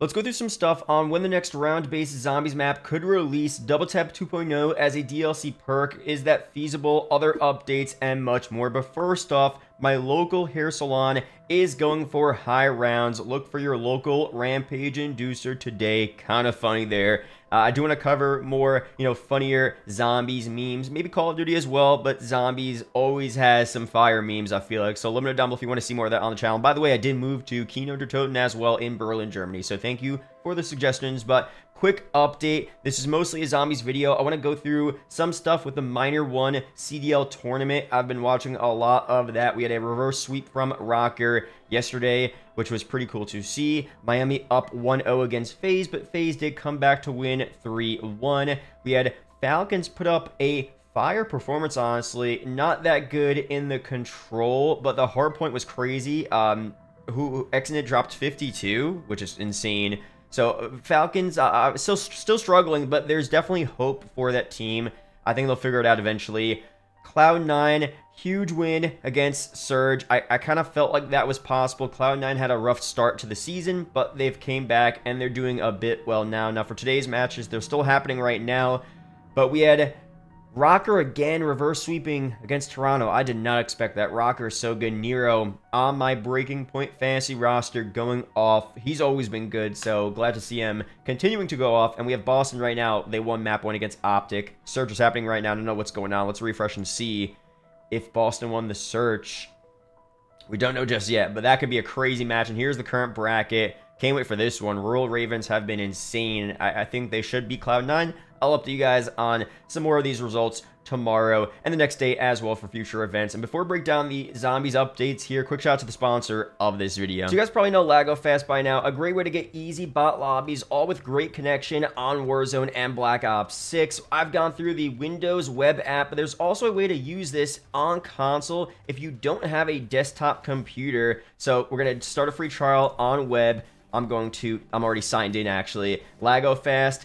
Let's go through some stuff on when the next round-based zombies map could release. Double Tap 2.0 as a DLC perk. Is that feasible? Other updates and much more. But first off, my local hair salon is going for high rounds. Look for your local Rampage Inducer today. Kind of funny there. I do want to cover more, funnier zombies memes. Maybe Call of Duty as well, but zombies always has some fire memes, I feel like. So let me know down below if you want to see more of that on the channel. By the way, I did move to Kino der Toten as well in Berlin, Germany. So thank you for the suggestions. But quick update. This is mostly a zombies video. I want to go through some stuff with the Minor 1 CDL tournament. I've been watching a lot of that. We had a reverse sweep from Rocker yesterday, which was pretty cool to see. Miami up 1-0 against FaZe, but FaZe did come back to win 3-1. We had Falcons put up a fire performance, honestly. Not that good in the control, but the hardpoint was crazy. Exnit dropped 52, which is insane. So Falcons still struggling, but there's definitely hope for that team. I think they'll figure it out eventually. Cloud9, huge win against Surge. I kind of felt like that was possible. Cloud9 had a rough start to the season, but they've came back and they're doing a bit well now. Now for today's matches, they're still happening right now, but we had Rocker again reverse sweeping against Toronto. I did not expect that. Rocker is so good. Nero on my Breaking Point fantasy roster going off. He's always been good, so glad to see him continuing to go off. And we have Boston right now. They won map 1 against Optic. Search is happening right now. I don't know what's going on. Let's refresh and see if Boston won the search. We don't know just yet, but that could be a crazy match. And here's the current bracket. Can't wait for this one. Rural Ravens have been insane. I think they should beat Cloud9. I'll update you guys on some more of these results tomorrow and the next day as well for future events. And before we break down the zombies updates here, quick shout out to the sponsor of this video. So you guys probably know LagoFast by now, a great way to get easy bot lobbies, all with great connection on Warzone and Black Ops 6. I've gone through the Windows web app, but there's also a way to use this on console if you don't have a desktop computer. So we're going to start a free trial on web. I'm already signed in actually. LagoFast,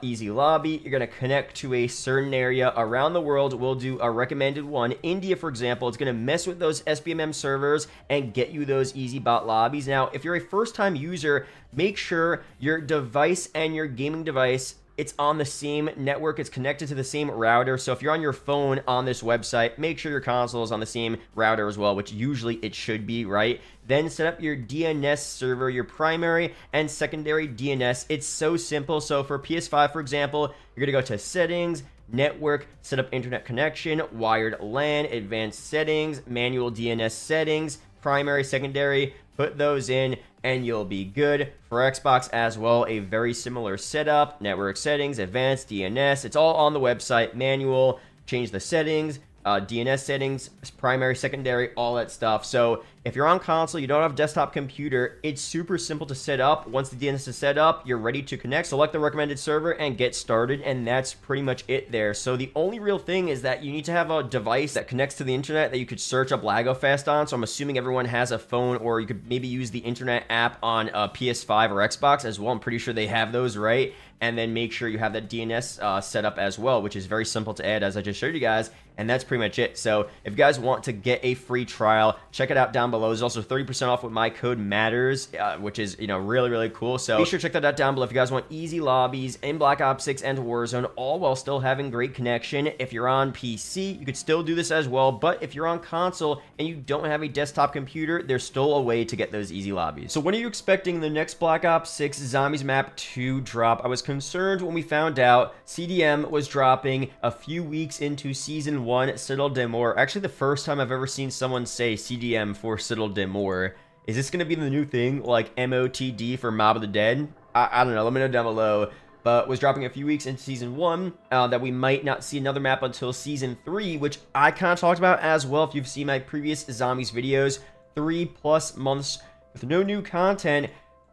easy lobby. You're going to connect to a certain area around the world. We'll do a recommended one. India, for example, it's going to mess with those SBMM servers and get you those easy bot lobbies. Now, if you're a first-time user, make sure your device and your gaming device, it's on the same network, it's connected to the same router. So if you're on your phone on this website, make sure your console is on the same router as well, which usually it should be, right? Then set up your DNS server, your primary and secondary DNS. It's so simple. So for PS5, for example, you're gonna go to settings, network, set up internet connection, wired LAN, advanced settings, manual DNS settings, primary, secondary, put those in and you'll be good. For Xbox as well, a very similar setup, network settings, advanced DNS, it's all on the website, manual, change the settings, DNS settings, primary, secondary, all that stuff. So if you're on console, you don't have a desktop computer, it's super simple to set up. Once the DNS is set up, you're ready to connect. Select the recommended server and get started, and that's pretty much it there. So the only real thing is that you need to have a device that connects to the internet that you could search up LagoFast on. So I'm assuming everyone has a phone, or you could maybe use the internet app on PS5 or Xbox as well. I'm pretty sure they have those, right? And then make sure you have that DNS set up as well, which is very simple to add as I just showed you guys. And that's pretty much it. So if you guys want to get a free trial, check it out down below. There's also 30% off with my code matters, which is, really, really cool. So be sure to check that out down below if you guys want easy lobbies in Black Ops 6 and Warzone, all while still having great connection. If you're on PC, you could still do this as well. But if you're on console and you don't have a desktop computer, there's still a way to get those easy lobbies. So when are you expecting the next Black Ops 6 Zombies map to drop? I was concerned when we found out CDM was dropping a few weeks into Season 1, Citadel d'Amour. Actually, the first time I've ever seen someone say CDM for Citadel d'Amour. Is this going to be the new thing, like MOTD for Mob of the Dead? I don't know. Let me know down below. But was dropping a few weeks into Season 1, that we might not see another map until Season 3, which I kind of talked about as well. If you've seen my previous Zombies videos, 3+ months with no new content,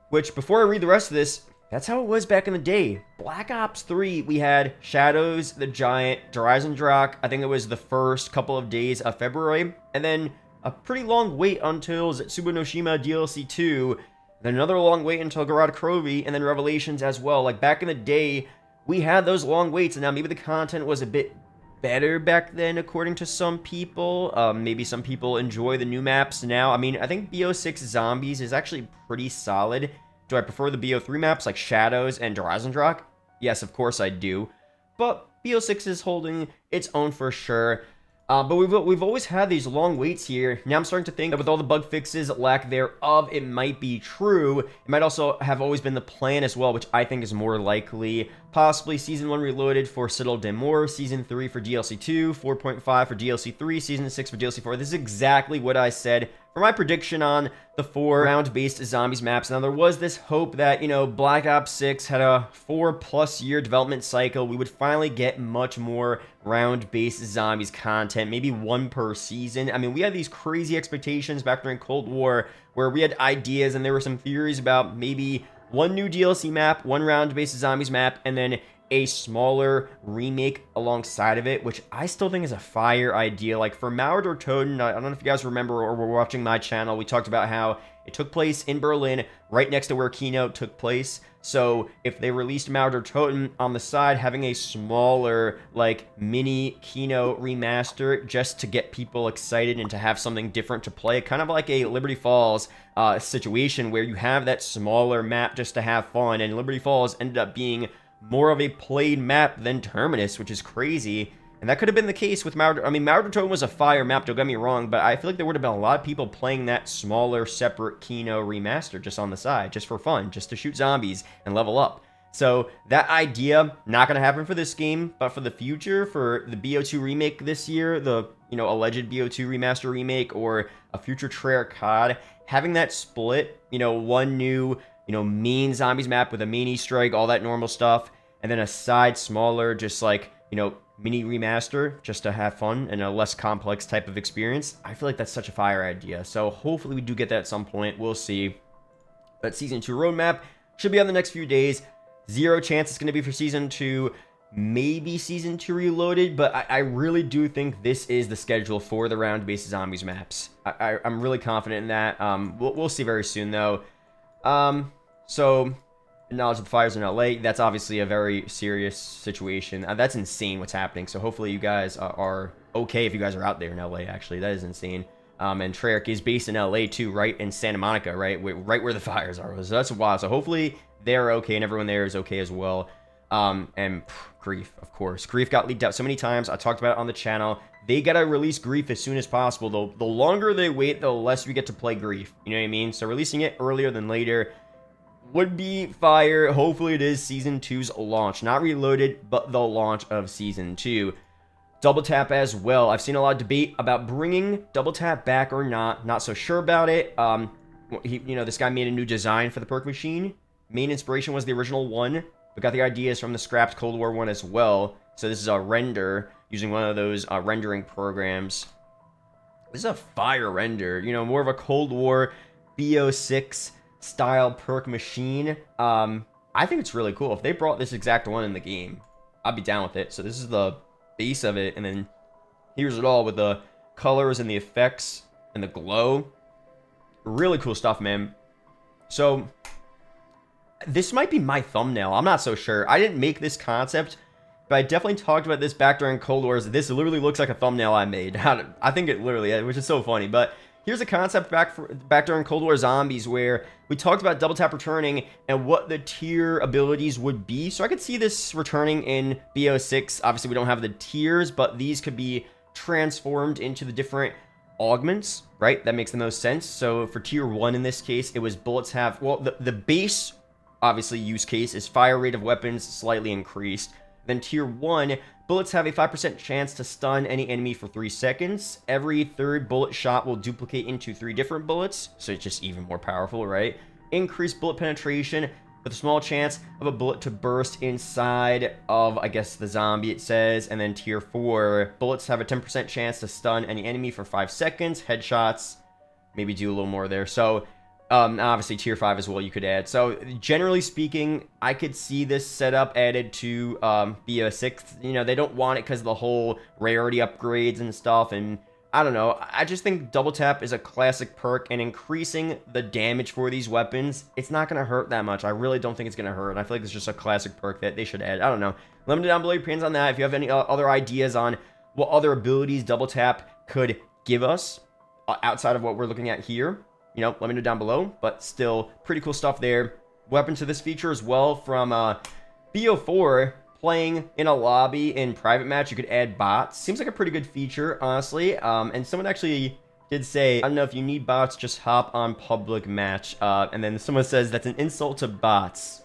which before I read the rest of this, that's how it was back in the day. Black Ops 3, we had Shadows, the Giant, Drak. I think it was the first couple of days of February. And then a pretty long wait until Zetsubo no Shima DLC 2. Then another long wait until Garad Krovi, and then Revelations as well. Like back in the day, we had those long waits, and now maybe the content was a bit better back then, according to some people. Maybe some people enjoy the new maps now. I mean, I think BO6 Zombies is actually pretty solid. Do I prefer the BO3 maps like Shadows and Drazendrak? Yes, of course I do. But BO6 is holding its own for sure. But we've always had these long waits here. Now I'm starting to think that with all the bug fixes, lack thereof, it might be true. It might also have always been the plan as well, which I think is more likely. Possibly Season 1 Reloaded for Citadel Demore, Season 3 for DLC 2, 4.5 for DLC 3, Season 6 for DLC 4. This is exactly what I said for my prediction on the 4 round-based zombies maps. Now, there was this hope that, you know, Black Ops 6 had a 4+ year development cycle. We would finally get much more round-based zombies content, maybe 1 per season. I mean, we had these crazy expectations back during Cold War where we had ideas and there were some theories about maybe 1 new DLC map, 1 round-based zombies map, and then a smaller remake alongside of it, which I still think is a fire idea. Like for Mauer or Toten, I don't know if you guys remember or were watching my channel, we talked about how it took place in Berlin, right next to where Keynote took place. So if they released Mauer or Toten on the side, having a smaller, like, mini Keynote remaster just to get people excited and to have something different to play, kind of like a Liberty Falls situation where you have that smaller map just to have fun, and Liberty Falls ended up being more of a played map than Terminus, which is crazy. And that could have been the case with Mauer. I mean, Mauer Toten was a fire map, don't get me wrong, but I feel like there would have been a lot of people playing that smaller, separate Kino remaster just on the side, just for fun, just to shoot zombies and level up. So that idea, not going to happen for this game, but for the future, for the BO2 remake this year, the, you know, alleged BO2 remaster remake, or a future Treyarch COD, having that split, you know, 1 new, you know, main zombies map with a main Easter egg, all that normal stuff, and then a side smaller, just like, you know, mini remaster, just to have fun and a less complex type of experience. I feel like that's such a fire idea. So hopefully we do get that at some point. We'll see. But Season 2 roadmap should be on the next few days. 0 chance it's going to be for Season 2. Maybe Season 2 Reloaded, but I really do think this is the schedule for the round-based zombies maps. I'm really confident in that. We'll see very soon, though. So, knowledge of the fires in LA, that's obviously a very serious situation. That's insane what's happening. So hopefully you guys are okay if you guys are out there in LA, actually. That is insane. And Treyarch is based in LA too, right? In Santa Monica, right? Right where the fires are. So that's wild. So hopefully they're okay and everyone there is okay as well. And Grief, of course. Grief got leaked out so many times. I talked about it on the channel. They gotta release Grief as soon as possible. The longer they wait, the less we get to play Grief. You know what I mean? So releasing it earlier than later would be fire. Hopefully it is Season 2's launch. Not Reloaded, but the launch of Season 2. Double Tap as well. I've seen a lot of debate about bringing Double Tap back or not. Not so sure about it. You know, this guy made a new design for the Perk machine. Main inspiration was the original one, but got the ideas from the scrapped Cold War one as well. So this is a render using one of those rendering programs. This is a fire render. You know, more of a Cold War BO6 style Perk machine. I think it's really cool. If they brought this exact one in the game, I'd be down with it. So this is the base of it, and then here's it all with the colors and the effects and the glow. Really cool stuff, man. So this might be my thumbnail. I'm not so sure. I didn't make this concept, but I definitely talked about this back during Cold Wars. This literally looks like a thumbnail I made. I think it literally, which is so funny, but here's a concept back during Cold War Zombies where we talked about Double Tap returning and what the tier abilities would be. So I could see this returning in BO6. Obviously, we don't have the tiers, but these could be transformed into the different augments, right? That makes the most sense. So for tier 1 in this case, it was bullets have, well, the base, obviously, use case is fire rate of weapons slightly increased. Then tier 1, bullets have a 5% chance to stun any enemy for 3 seconds. Every third bullet shot will duplicate into 3 different bullets, so it's just even more powerful, right? Increased bullet penetration with a small chance of a bullet to burst inside of, I guess, the zombie, it says. And then tier 4, bullets have a 10% chance to stun any enemy for 5 seconds. Headshots, maybe do a little more there. So obviously tier 5 as well you could add. So generally speaking, I could see this setup added to BO6. You know, they don't want it because of the whole rarity upgrades and stuff, and I don't know. I just think Double Tap is a classic perk, and increasing the damage for these weapons, it's not going to hurt that much. I really don't think it's going to hurt, and I feel like it's just a classic perk that they should add. I don't know. Let me know down below your opinions on that. If you have any other ideas on what other abilities Double Tap could give us outside of what we're looking at here, you know, let me know down below. But still, pretty cool stuff there. weapon to this feature as well from BO4. Playing in a lobby in private match, you could add bots. Seems like a pretty good feature, honestly. And someone actually did say, I don't know if you need bots, just hop on public match. And then someone says that's an insult to bots.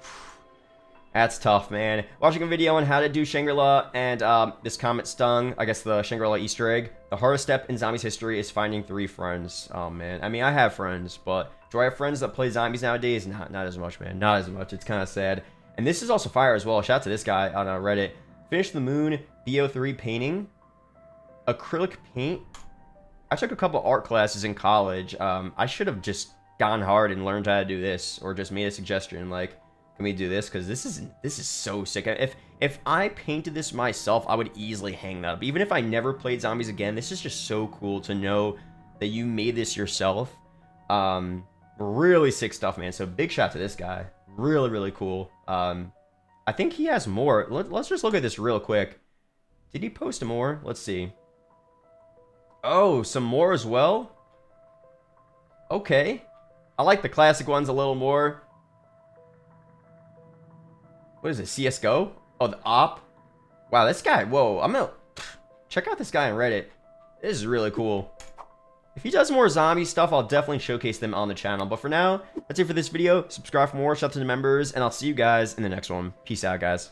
That's tough, man. Watching a video on how to do Shangri-La, and this comment stung. I guess the Shangri-La Easter egg. The hardest step in zombies history is finding 3 friends. Oh, man. I mean, I have friends, but do I have friends that play zombies nowadays? Not as much, man. Not as much. It's kind of sad. And this is also fire as well. Shout out to this guy on Reddit. Finish the moon, BO3 painting. Acrylic paint. I took a couple art classes in college. I should have just gone hard and learned how to do this, or just made a suggestion like, can we do this? Because this is so sick. If I painted this myself, I would easily hang that up. Even if I never played zombies again, this is just so cool to know that you made this yourself. Really sick stuff, man. So big shout to this guy. Really, really cool. I think he has more. Let's just look at this real quick. Did he post more? Let's see. Oh, some more as well? Okay. I like the classic ones a little more. What is it, CSGO? Oh, the op? Wow, this guy, whoa. I'm gonna check out this guy on Reddit. This is really cool. If he does more zombie stuff, I'll definitely showcase them on the channel. But for now, that's it for this video. Subscribe for more, shout out to the members, and I'll see you guys in the next one. Peace out, guys.